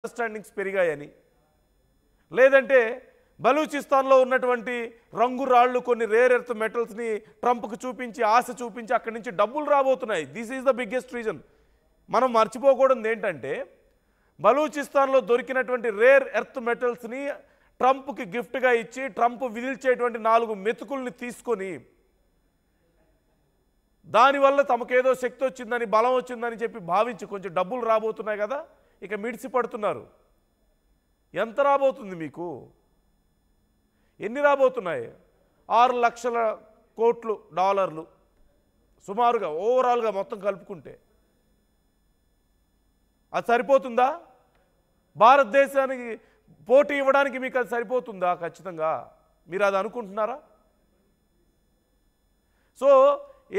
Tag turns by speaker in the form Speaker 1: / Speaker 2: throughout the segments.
Speaker 1: Understandings పెరిగాయని, లేదంటే బలూచిస్తాన్లో ఉన్నటువంటి రంగురాళ్ళు కొన్ని రేర్ ఎర్త్ మెటల్స్ని ట్రంప్కి చూపించి ఆశ చూపించి అక్కడి నుంచి డబ్బులు రాబోతున్నాయి. This is the biggest reason. మనం మర్చిపోకూడదు ఏంటంటే బలూచిస్తాన్లో దొరికినటువంటి రేర్ ఎర్త్ మెటల్స్ని ట్రంప్కి గిఫ్ట్గా ఇచ్చి ట్రంప్ విధిల్చేటువంటి 4 మెతుకుల్ని తీసుకొని దానివల్ల తమకేదో శక్తి వచ్చిందని బలం వచ్చిందని చెప్పి భావించి కొంచెం డబ్బులు రాబోతున్నాయి కదా, ఇక మిడిసి పడుతున్నారు. ఎంత రాబోతుంది మీకు? ఎన్ని రాబోతున్నాయి? 6 లక్షల కోట్లు డాలర్లు సుమారుగా ఓవరాల్గా మొత్తం కలుపుకుంటే. అది సరిపోతుందా? భారతదేశానికి పోటీ ఇవ్వడానికి మీకు అది సరిపోతుందా? ఖచ్చితంగా మీరు అది అనుకుంటున్నారా? సో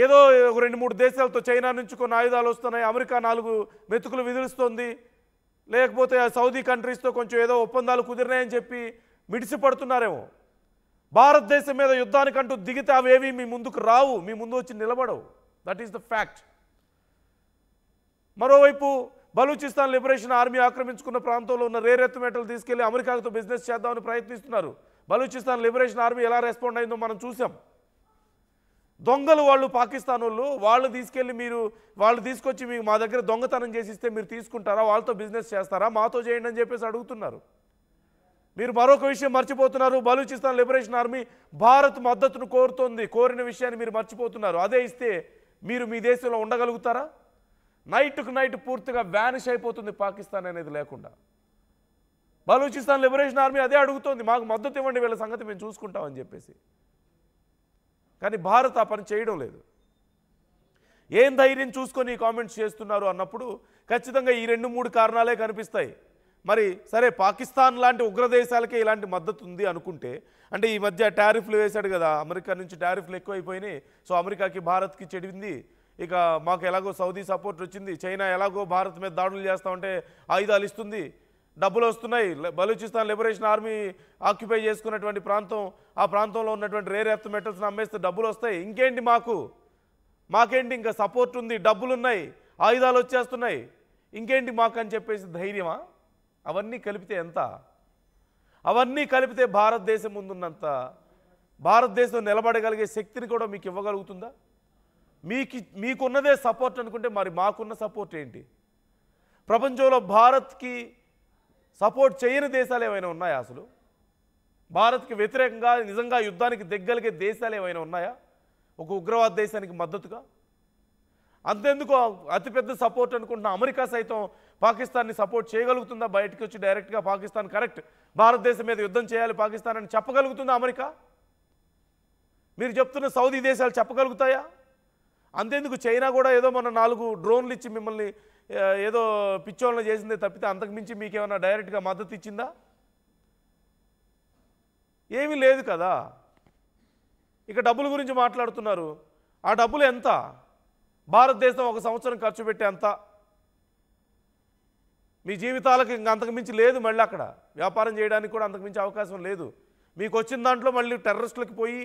Speaker 1: ఏదో 2-3 దేశాలతో, చైనా నుంచి కొన్ని ఆయుధాలు వస్తున్నాయి, అమెరికా 4 మెతుకులు విధిస్తుంది, లేకపోతే సౌదీ కంట్రీస్తో కొంచెం ఏదో ఒప్పందాలు కుదిరినాయని చెప్పి మిడిసి పడుతున్నారేమో. భారతదేశం మీద యుద్ధానికంటూ దిగితే అవేవి మీ ముందుకు రావు, మీ ముందు వచ్చి నిలబడవు. That is the fact. మరోవైపు బలూచిస్తాన్ లిబరేషన్ ఆర్మీ ఆక్రమించుకున్న ప్రాంతంలో ఉన్న రేర్ ఎర్త్ మెటల్ తీసుకెళ్లి అమెరికాతో బిజినెస్ చేద్దామని ప్రయత్నిస్తున్నారు. బలూచిస్తాన్ లిబరేషన్ ఆర్మీ ఎలా రెస్పాండ్ అయిందో మనం చూసాం. దొంగలు వాళ్ళు, పాకిస్తాన్ వాళ్ళు తీసుకెళ్ళి వాళ్ళు తీసుకొచ్చి మీకు మా దగ్గర దొంగతనం చేసిస్తే మీరు తీసుకుంటారా? వాళ్ళతో బిజినెస్ చేస్తారా? మాతో చేయండి అని చెప్పేసి అడుగుతున్నారు. మీరు మరొక విషయం మర్చిపోతున్నారు. బలూచిస్తాన్ లిబరేషన్ ఆర్మీ భారత్ మద్దతును కోరుతోంది. కోరిన విషయాన్ని మీరు మర్చిపోతున్నారు. అదే ఇస్తే మీరు మీ దేశంలో ఉండగలుగుతారా? నైట్కు నైట్ పూర్తిగా వ్యానిష్ అయిపోతుంది పాకిస్తాన్ అనేది లేకుండా. బలూచిస్తాన్ లిబరేషన్ ఆర్మీ అదే అడుగుతోంది, మాకు మద్దతు ఇవ్వండి, వీళ్ళ సంగతి మేము చూసుకుంటామని చెప్పేసి. కానీ భారత్ ఆ పని చేయడం లేదు. ఏం ధైర్యం చూసుకొని కామెంట్స్ చేస్తున్నారు అన్నప్పుడు ఖచ్చితంగా ఈ 2-3 కారణాలే కనిపిస్తాయి. మరి సరే, పాకిస్తాన్ లాంటి ఉగ్రదేశాలకే ఇలాంటి మద్దతు ఉంది అనుకుంటే, అంటే ఈ మధ్య టారిఫ్లు వేశాడు కదా, అమెరికా నుంచి టారిఫ్లు ఎక్కువైపోయినాయి. సో అమెరికాకి భారత్కి చెడింది. ఇక మాకు ఎలాగో సౌదీ సపోర్ట్ వచ్చింది, చైనా ఎలాగో భారత్ మీద దాడులు చేస్తామంటే ఆయుధాలు ఇస్తుంది, డబ్బులు వస్తున్నాయి. బలూచిస్తాన్ లిబరేషన్ ఆర్మీ ఆక్యుపై చేసుకున్నటువంటి ప్రాంతం, ఆ ప్రాంతంలో ఉన్నటువంటి రేర్ ఎర్త్ మెటల్స్ని అమ్మేస్తే డబ్బులు వస్తాయి. ఇంకేంటి మాకేంటి ఇంకా సపోర్ట్ ఉంది, డబ్బులు ఉన్నాయి, ఆయుధాలు వచ్చేస్తున్నాయి, ఇంకేంటి మాకు అని చెప్పేసి ధైర్యమా? అవన్నీ కలిపితే ఎంత? అవన్నీ కలిపితే భారతదేశం ముందున్నంత భారతదేశం నిలబడగలిగే శక్తిని కూడా మీకు ఇవ్వగలుగుతుందా? మీకున్నదే సపోర్ట్ అనుకుంటే మరి మాకున్న సపోర్ట్ ఏంటి? ప్రపంచంలో భారత్కి సపోర్ట్ చేయని దేశాలు ఏమైనా ఉన్నాయా? అసలు భారత్కి వ్యతిరేకంగా నిజంగా యుద్ధానికి దిగ్గలిగే దేశాలు ఏమైనా ఉన్నాయా ఒక ఉగ్రవాద దేశానికి మద్దతుగా? అంతెందుకు అతిపెద్ద సపోర్ట్ అనుకుంటున్న అమెరికా సైతం పాకిస్తాన్ని సపోర్ట్ చేయగలుగుతుందా? బయటకు వచ్చి డైరెక్ట్గా పాకిస్తాన్ కరెక్ట్, భారతదేశం మీద యుద్ధం చేయాలి పాకిస్తాన్ అని చెప్పగలుగుతుందా అమెరికా? మీరు చెప్తున్న సౌదీ దేశాలు చెప్పగలుగుతాయా? అంతెందుకు చైనా కూడా ఏదో మన 4 డ్రోన్లు ఇచ్చి మిమ్మల్ని ఏదో పిచ్చోళ్ళని చేసిందే తప్పితే అంతకుమించి మీకేమైనా డైరెక్ట్గా మద్దతు ఇచ్చిందా? ఏమీ లేదు కదా. ఇక డబ్బుల గురించి మాట్లాడుతున్నారు. ఆ డబ్బులు ఎంత? భారతదేశం 1 సంవత్సరం ఖర్చు పెట్టే అంత. మీ జీవితాలకు ఇంక అంతకుమించి లేదు. మళ్ళీ అక్కడ వ్యాపారం చేయడానికి కూడా అంతకుమించి అవకాశం లేదు. మీకు వచ్చిన దాంట్లో మళ్ళీ టెర్రరిస్టులకు పోయి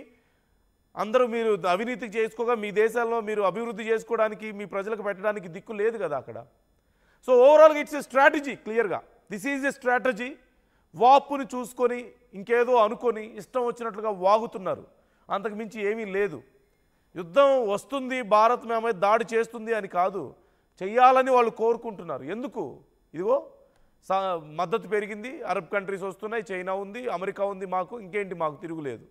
Speaker 1: అందరూ మీరు అవినీతి చేసుకోగా మీ దేశాల్లో మీరు అభివృద్ధి చేసుకోవడానికి, మీ ప్రజలకు పెట్టడానికి దిక్కు లేదు కదా అక్కడ. సో ఓవరాల్గా ఇట్స్ ఏ స్ట్రాటజీ. క్లియర్గా దిస్ ఈజ్ ఏ స్ట్రాటజీ. వాపుని చూసుకొని ఇంకేదో అనుకొని ఇష్టం వచ్చినట్లుగా వాగుతున్నారు. అంతకుమించి ఏమీ లేదు. యుద్ధం వస్తుంది, భారత్ మీద దాడి చేస్తుంది అని కాదు, చెయ్యాలని వాళ్ళు కోరుకుంటున్నారు. ఎందుకు? ఇదిగో మద్దతు పెరిగింది, అరబ్ కంట్రీస్ వస్తున్నాయి, చైనా ఉంది, అమెరికా ఉంది, మాకు ఇంకేంటి, మాకు తిరుగులేదు,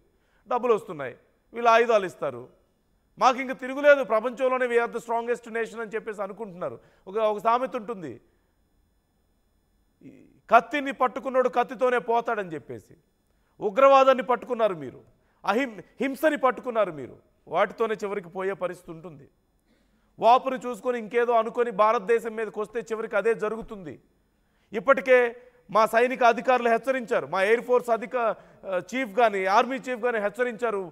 Speaker 1: డబ్బులు వస్తున్నాయి, వీళ్ళు ఆయుధాలు ఇస్తారు, మాకు ఇంక తిరుగులేదు, ప్రపంచంలోనే వీఆర్ ద స్ట్రాంగెస్ట్ నేషన్ అని చెప్పేసి అనుకుంటున్నారు. ఒక సామెత ఉంటుంది, కత్తిని పట్టుకున్నాడు కత్తితోనే పోతాడని చెప్పేసి. ఉగ్రవాదాన్ని పట్టుకున్నారు మీరు, హింసని పట్టుకున్నారు మీరు, వాటితోనే చివరికి పోయే పరిస్థితి ఉంటుంది. వాపుని చూసుకొని ఇంకేదో అనుకొని భారతదేశం మీదకి వస్తే చివరికి అదే జరుగుతుంది. ఇప్పటికే మా సైనిక అధికారులు హెచ్చరించారు, మా ఎయిర్ ఫోర్స్ చీఫ్ కానీ ఆర్మీ చీఫ్ కానీ హెచ్చరించారు,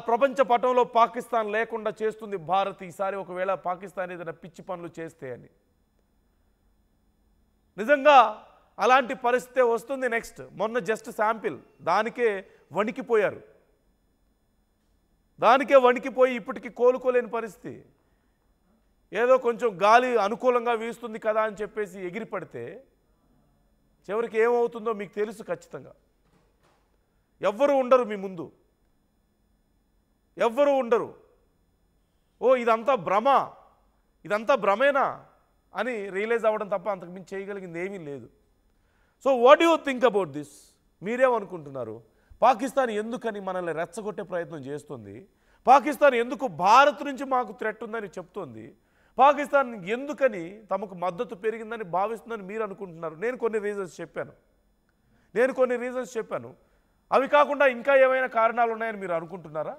Speaker 1: ప్రపంచ పటంలో పాకిస్తాన్ లేకుండా చేస్తుంది భారత్ ఈసారి ఒకవేళ పాకిస్తాన్ ఏదైనా పిచ్చి పనులు చేస్తే అని. నిజంగా అలాంటి పరిస్థితి వస్తుంది నెక్స్ట్. మొన్న జస్ట్ శాంపిల్, దానికే వణికిపోయారు, దానికే వణికిపోయి ఇప్పటికీ కోలుకోలేని పరిస్థితి. ఏదో కొంచెం గాలి అనుకూలంగా వీస్తుంది కదా అని చెప్పేసి ఎగిరిపడితే చివరికి ఏమవుతుందో మీకు తెలుసు ఖచ్చితంగా. ఎవ్వరూ ఉండరు మీ ముందు, ఎవ్వరూ ఉండరు. ఓ ఇదంతా భ్రమ, ఇదంతా భ్రమేనా అని రియలైజ్ అవ్వడం తప్ప అంతకుమించి చేయగలిగింది ఏమీ లేదు. So what you think about this? మీరేమనుకుంటున్నారు? పాకిస్తాన్ ఎందుకని మనల్ని రెచ్చగొట్టే ప్రయత్నం చేస్తుంది? పాకిస్తాన్ ఎందుకు భారత్ నుంచి మాకు థ్రెట్ ఉందని చెప్తోంది? పాకిస్తాన్ ఎందుకని తమకు మద్దతు పెరిగిందని భావిస్తుందని మీరు అనుకుంటున్నారు? నేను కొన్ని రీజన్స్ చెప్పాను. అవి కాకుండా ఇంకా ఏమైనా కారణాలు ఉన్నాయని మీరు అనుకుంటున్నారా?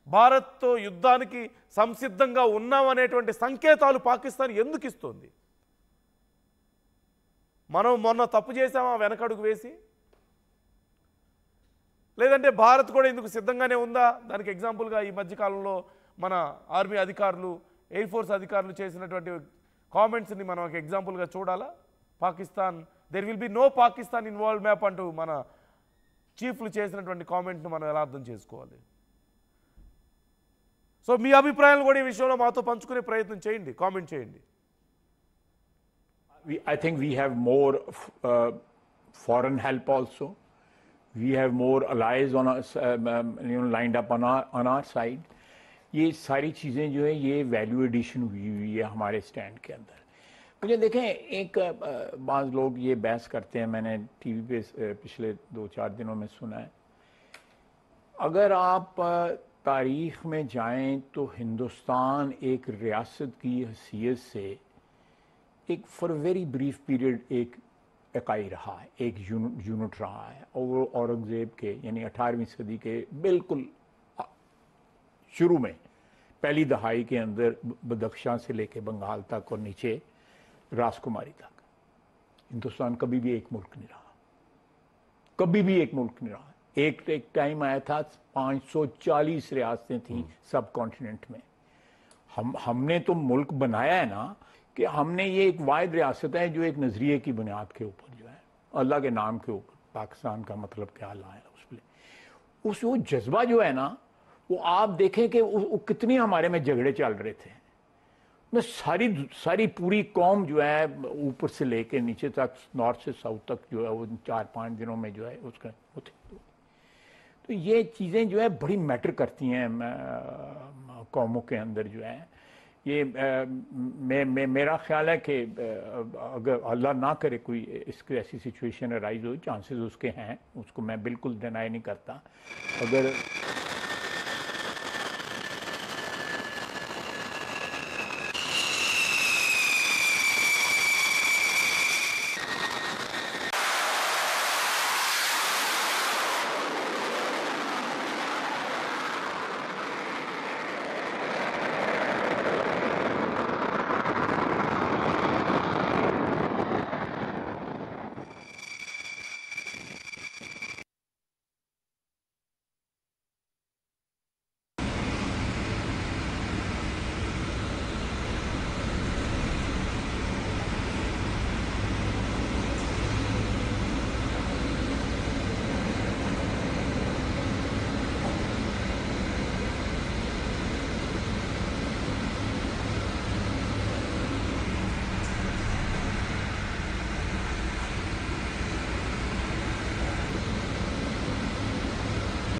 Speaker 1: భారత్తో యుద్ధానికి సంసిద్ధంగా ఉన్నామనేటువంటి సంకేతాలు పాకిస్తాన్ ఎందుకు ఇస్తోంది? మనం మొన్న తప్పు చేసామా వెనకడుగు వేసి? లేదంటే భారత్ కూడా ఇందుకు సిద్ధంగానే ఉందా? దానికి ఎగ్జాంపుల్గా ఈ మధ్యకాలంలో మన ఆర్మీ అధికారులు, ఎయిర్ ఫోర్స్ అధికారులు చేసినటువంటి కామెంట్స్ని మనం ఒక ఎగ్జాంపుల్గా చూడాలా? Pakistan, there will be no Pakistan involve map అంటూ మన చీఫ్లు చేసినటువంటి కామెంట్ను మనం ఎలా అర్థం చేసుకోవాలి? సో మీ అభిప్రాయాలు కూడా ఈ విషయంలో మాతో పంచుకునే ప్రయత్నం చేయండి, కామెంట్ చేయండి.
Speaker 2: I think we have more foreign help also. We have more allies on us, lined up on our side. ये सारी चीज़ें जो है ये वैल्यू एडिशन हुई है हमारे स्टैंड के अंदर. मुझे देखें, एक बाज़ लोग ये बहस करते हैं, मैंने टीवी पे पिछले 2-4 दिनों में सुना है. अगर आप तारीख़ में जाएं तो हिंदुस्तान एक रियासत की हैसियत से एक फॉर वेरी ब्रीफ पीरियड एक इकाई रहा है, एक यूनिट रहा है. और वो औरंगज़ेब के यानी 18वीं सदी के बिल्कुल शुरू में पहली दहाई के अंदर बदख्शां से लेके बंगाल तक और नीचे राजकुमारी तक हिंदुस्तान कभी भी एक मुल्क नहीं रहा, कभी भी एक मुल्क नहीं रहा. एक टाइम आया था 540 रियासतें थीं सब कॉन्टिनेंट में. हमने तो मुल्क बनाया है ना कि हमने ये एक वाहिद रियासत है जो एक नज़रिए की बुनियाद के ऊपर जो है अल्लाह के नाम के ऊपर पाकिस्तान का मतलब क्या लाया उस पर उस वो जज्बा जो है ना, वो आप देखें कि वो कितनी हमारे में झगड़े चल रहे थे. मैं सारी पूरी कौम जो है ऊपर से लेके नीचे तक, नॉर्थ से साउथ तक जो है वो 4-5 दिनों में जो है उसका होते. तो ये चीज़ें जो है बड़ी मैटर करती हैं कौमों के अंदर जो है. ये मेरा ख्याल है कि अगर अल्लाह ना करे कोई इसकी ऐसी सिचुएशन अराइज हो, चांसेस उसके हैं, उसको मैं बिल्कुल डिनाई नहीं करता. अगर